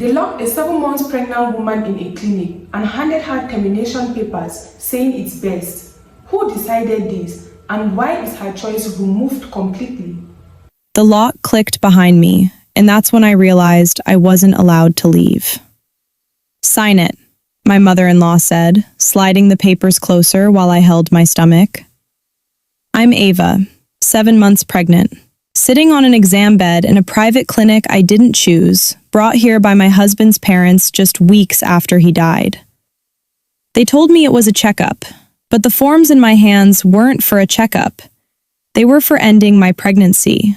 They locked a 7 months pregnant woman in a clinic and handed her termination papers saying it's best. Who decided this, and why is her choice removed completely? The lock clicked behind me, and that's when I realized I wasn't allowed to leave. "Sign it," my mother-in-law said, sliding the papers closer while I held my stomach. I'm Ava, 7 months pregnant, sitting on an exam bed in a private clinic I didn't choose, brought here by my husband's parents just weeks after he died. They told me it was a checkup, but the forms in my hands weren't for a checkup. They were for ending my pregnancy.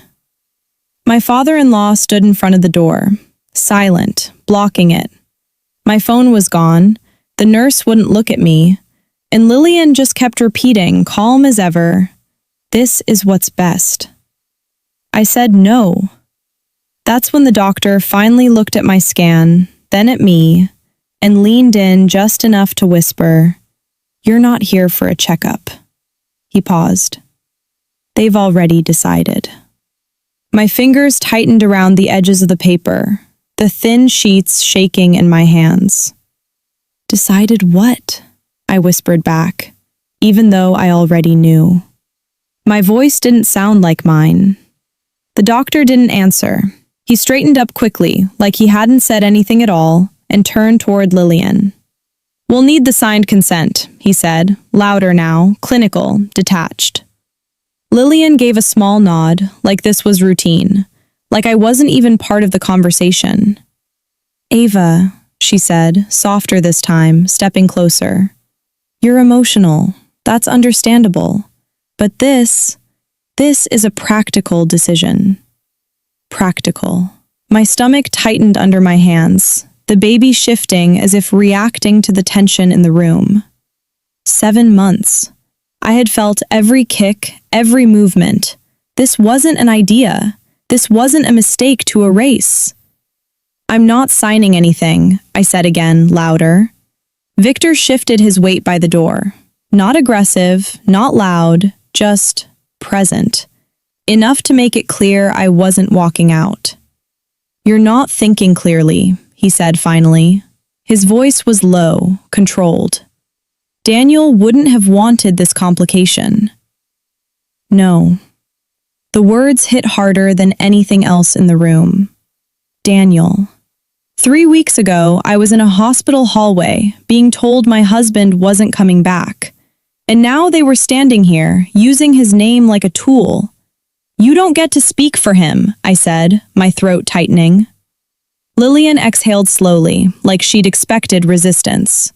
My father-in-law stood in front of the door, silent, blocking it. My phone was gone, the nurse wouldn't look at me, and Lillian just kept repeating, calm as ever, "This is what's best." I said no. That's when the doctor finally looked at my scan, then at me, and leaned in just enough to whisper, "You're not here for a checkup." He paused. "They've already decided." My fingers tightened around the edges of the paper, the thin sheets shaking in my hands. "Decided what?" I whispered back, even though I already knew. My voice didn't sound like mine. The doctor didn't answer. He straightened up quickly, like he hadn't said anything at all, and turned toward Lillian. "We'll need the signed consent," he said, louder now, clinical, detached. Lillian gave a small nod, like this was routine, like I wasn't even part of the conversation. "Ava," she said, softer this time, stepping closer. "You're emotional. That's understandable. But this is a practical decision." Practical. My stomach tightened under my hands, the baby shifting as if reacting to the tension in the room. 7 months. I had felt every kick, every movement. This wasn't an idea. This wasn't a mistake to erase. "I'm not signing anything," I said again, louder. Victor shifted his weight by the door. Not aggressive, not loud, just present. Enough to make it clear I wasn't walking out. "You're not thinking clearly," he said finally. His voice was low, controlled. "Daniel wouldn't have wanted this complication." No. The words hit harder than anything else in the room. Daniel. 3 weeks ago, I was in a hospital hallway, being told my husband wasn't coming back. And now they were standing here, using his name like a tool. "You don't get to speak for him," I said, my throat tightening. Lillian exhaled slowly, like she'd expected resistance.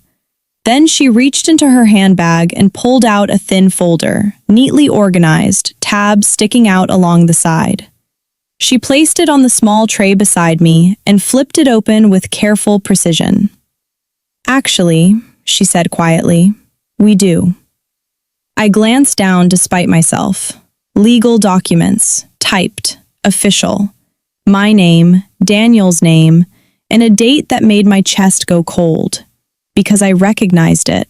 Then she reached into her handbag and pulled out a thin folder, neatly organized, tabs sticking out along the side. She placed it on the small tray beside me and flipped it open with careful precision. "Actually," she said quietly, "we do." I glanced down despite myself. Legal documents, typed, official. My name, Daniel's name, and a date that made my chest go cold, because I recognized it.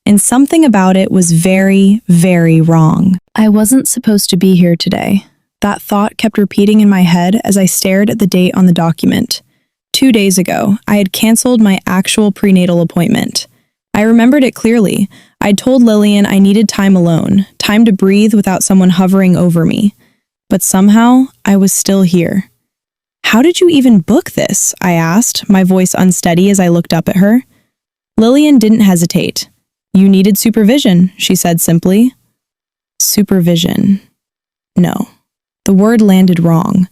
And something about it was very, very wrong. I wasn't supposed to be here today. That thought kept repeating in my head as I stared at the date on the document. 2 days ago, I had canceled my actual prenatal appointment. I remembered it clearly. I'd told Lillian I needed time alone, time to breathe without someone hovering over me. But somehow, I was still here. "How did you even book this?" I asked, my voice unsteady as I looked up at her. Lillian didn't hesitate. "You needed supervision," she said simply. Supervision. No. The word landed wrong.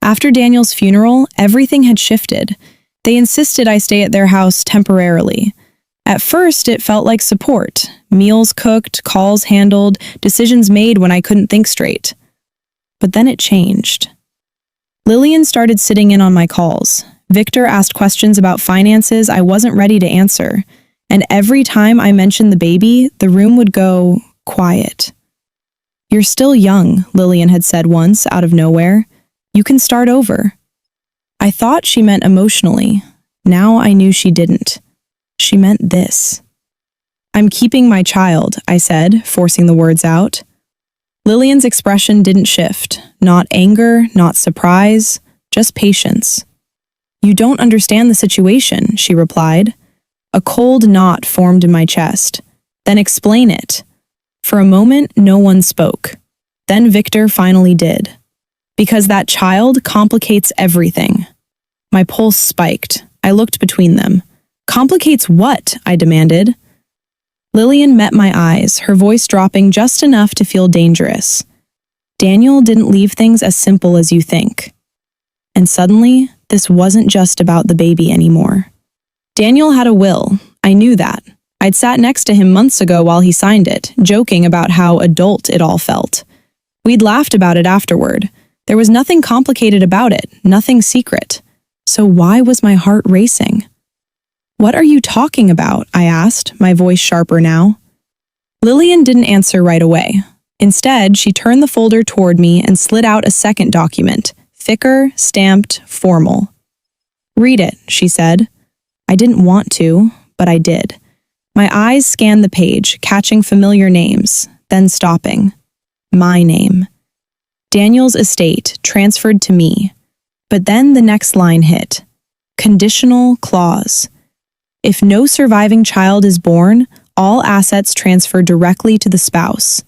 After Daniel's funeral, everything had shifted. They insisted I stay at their house temporarily. At first, it felt like support. Meals cooked, calls handled, decisions made when I couldn't think straight. But then it changed. Lillian started sitting in on my calls. Victor asked questions about finances I wasn't ready to answer. And every time I mentioned the baby, the room would go quiet. "You're still young," Lillian had said once, out of nowhere. "You can start over." I thought she meant emotionally. Now I knew she didn't. She meant this. "I'm keeping my child," I said, forcing the words out. Lillian's expression didn't shift. Not anger, not surprise, just patience. You don't understand the situation, she replied. A cold knot formed in my chest. Then explain it. For a moment, no one spoke. Then Victor finally did. Because that child complicates everything. My pulse spiked. I looked between them. Complicates what? I demanded. Lillian met my eyes, her voice dropping just enough to feel dangerous. Daniel didn't leave things as simple as you think. And suddenly, this wasn't just about the baby anymore. Daniel had a will. I knew that. I'd sat next to him months ago while he signed it, joking about how adult it all felt. We'd laughed about it afterward. There was nothing complicated about it, nothing secret. So why was my heart racing? What are you talking about? I asked, my voice sharper now. Lillian didn't answer right away. Instead, she turned the folder toward me and slid out a second document, thicker, stamped, formal. Read it, she said. I didn't want to, but I did. My eyes scanned the page, catching familiar names, then stopping. My name. Daniel's estate, transferred to me. But then the next line hit. Conditional clause. If no surviving child is born, all assets transfer directly to the spouse.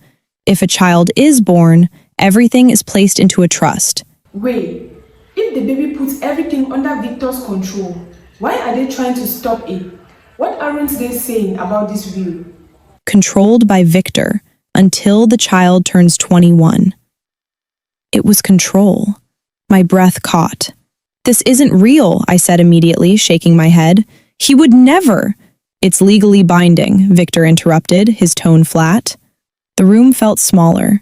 If a child is born, everything is placed into a trust. Wait, if the baby puts everything under Victor's control, why are they trying to stop it? What aren't they saying about this will? Controlled by Victor until the child turns 21. It was control. My breath caught. This isn't real, I said immediately, shaking my head. He would never. It's legally binding, Victor interrupted, his tone flat. The room felt smaller.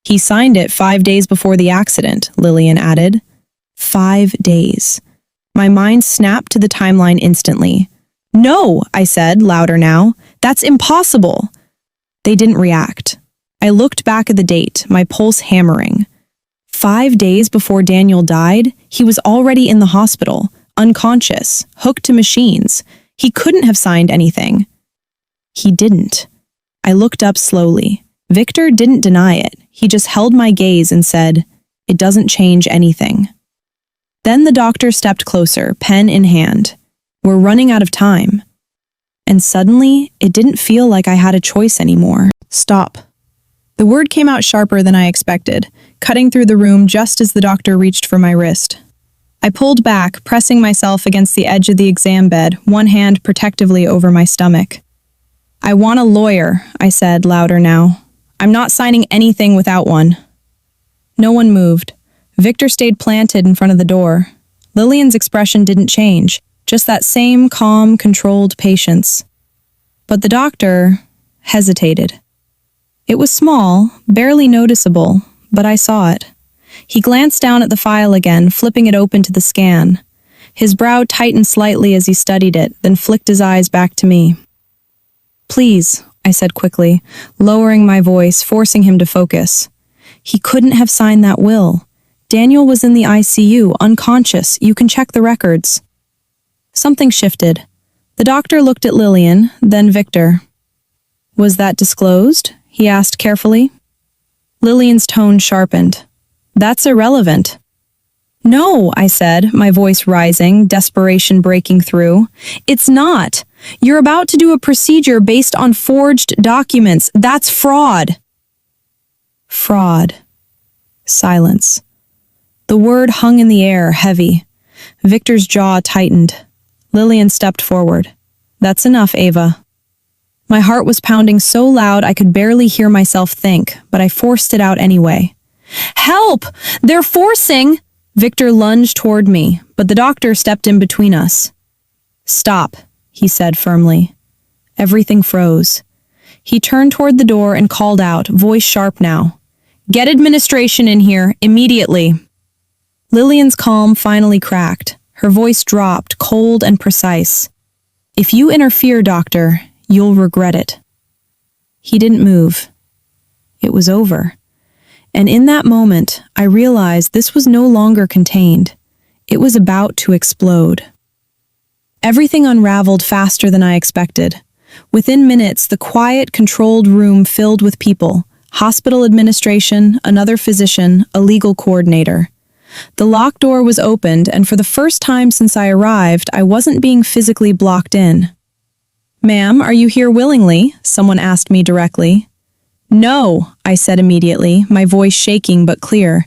He signed it 5 days before the accident, Lillian added. 5 days. My mind snapped to the timeline instantly. No, I said, louder now. That's impossible. They didn't react. I looked back at the date, my pulse hammering. 5 days before Daniel died, he was already in the hospital, unconscious, hooked to machines. He couldn't have signed anything. He didn't. I looked up slowly. Victor didn't deny it. He just held my gaze and said, "It doesn't change anything." Then the doctor stepped closer, pen in hand. We're running out of time. And suddenly, it didn't feel like I had a choice anymore. Stop. The word came out sharper than I expected, cutting through the room just as the doctor reached for my wrist. I pulled back, pressing myself against the edge of the exam bed, one hand protectively over my stomach. I want a lawyer, I said, louder now. I'm not signing anything without one. No one moved. Victor stayed planted in front of the door. Lillian's expression didn't change, just that same calm, controlled patience. But the doctor hesitated. It was small, barely noticeable, but I saw it. He glanced down at the file again, flipping it open to the scan. His brow tightened slightly as he studied it, then flicked his eyes back to me. Please, I said quickly, lowering my voice, forcing him to focus. He couldn't have signed that will. Daniel was in the ICU, unconscious. You can check the records. Something shifted. The doctor looked at Lillian, then Victor. Was that disclosed? He asked carefully. Lillian's tone sharpened. That's irrelevant. No, I said, my voice rising, desperation breaking through. It's not. You're about to do a procedure based on forged documents. That's fraud. Fraud. Silence. The word hung in the air, heavy. Victor's jaw tightened. Lillian stepped forward. That's enough, Ava. My heart was pounding so loud I could barely hear myself think, but I forced it out anyway. Help! They're forcing! Victor lunged toward me, but the doctor stepped in between us. Stop, he said firmly. Everything froze. He turned toward the door and called out, voice sharp now. Get administration in here, immediately. Lillian's calm finally cracked. Her voice dropped, cold and precise. If you interfere, doctor, you'll regret it. He didn't move. It was over. And in that moment, I realized this was no longer contained. It was about to explode. Everything unraveled faster than I expected. Within minutes, the quiet, controlled room filled with people, hospital administration, another physician, a legal coordinator. The locked door was opened, and for the first time since I arrived, I wasn't being physically blocked in. "Ma'am, are you here willingly?" someone asked me directly. "No," I said immediately, my voice shaking but clear.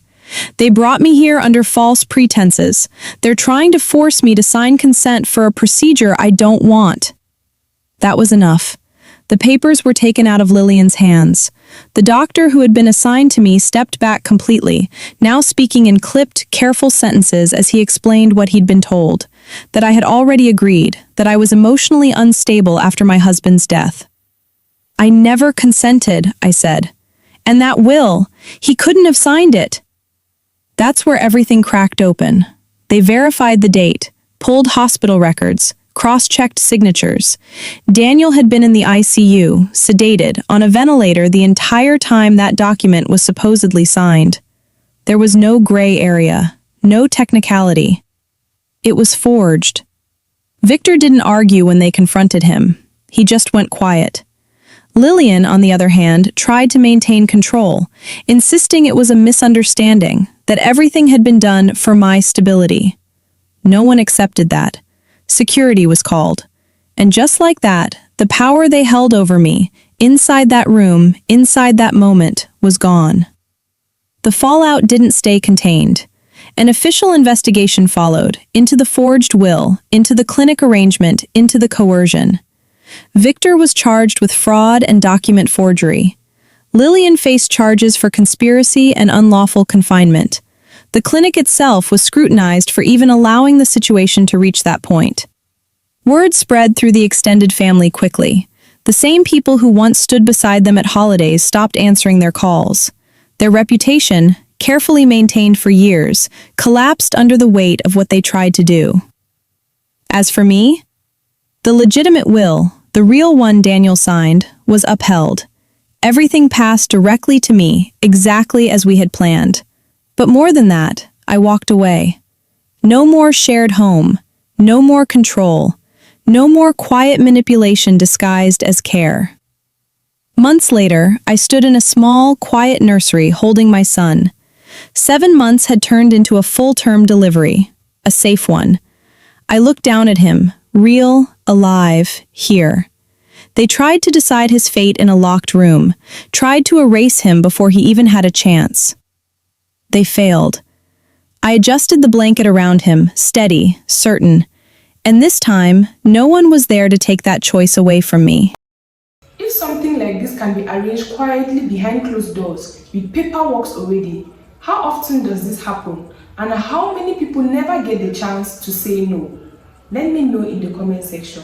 "They brought me here under false pretenses. They're trying to force me to sign consent for a procedure I don't want." That was enough. The papers were taken out of Lillian's hands. The doctor who had been assigned to me stepped back completely, now speaking in clipped, careful sentences as he explained what he'd been told, that I had already agreed, that I was emotionally unstable after my husband's death. "I never consented," I said. "And that will, he couldn't have signed it." That's where everything cracked open. They verified the date, pulled hospital records, cross-checked signatures. Daniel had been in the ICU, sedated, on a ventilator the entire time that document was supposedly signed. There was no gray area, no technicality. It was forged. Victor didn't argue when they confronted him. He just went quiet. Lillian, on the other hand, tried to maintain control, insisting it was a misunderstanding, that everything had been done for my stability. No one accepted that. Security was called. And just like that, the power they held over me, inside that room, inside that moment, was gone. The fallout didn't stay contained. An official investigation followed, into the forged will, into the clinic arrangement, into the coercion. Victor was charged with fraud and document forgery. Lillian faced charges for conspiracy and unlawful confinement. The clinic itself was scrutinized for even allowing the situation to reach that point. Word spread through the extended family quickly. The same people who once stood beside them at holidays stopped answering their calls. Their reputation, carefully maintained for years, collapsed under the weight of what they tried to do. As for me, the legitimate will, the real one Daniel signed, was upheld. Everything passed directly to me, exactly as we had planned. But more than that, I walked away. No more shared home, no more control, no more quiet manipulation disguised as care. Months later, I stood in a small, quiet nursery holding my son. 7 months had turned into a full-term delivery, a safe one. I looked down at him, real, alive, here. They tried to decide his fate in a locked room, tried to erase him before he even had a chance. They failed. I adjusted the blanket around him, steady, certain. And this time, no one was there to take that choice away from me. If something like this can be arranged quietly behind closed doors, with paperwork already, how often does this happen? And how many people never get the chance to say no? Let me know in the comment section.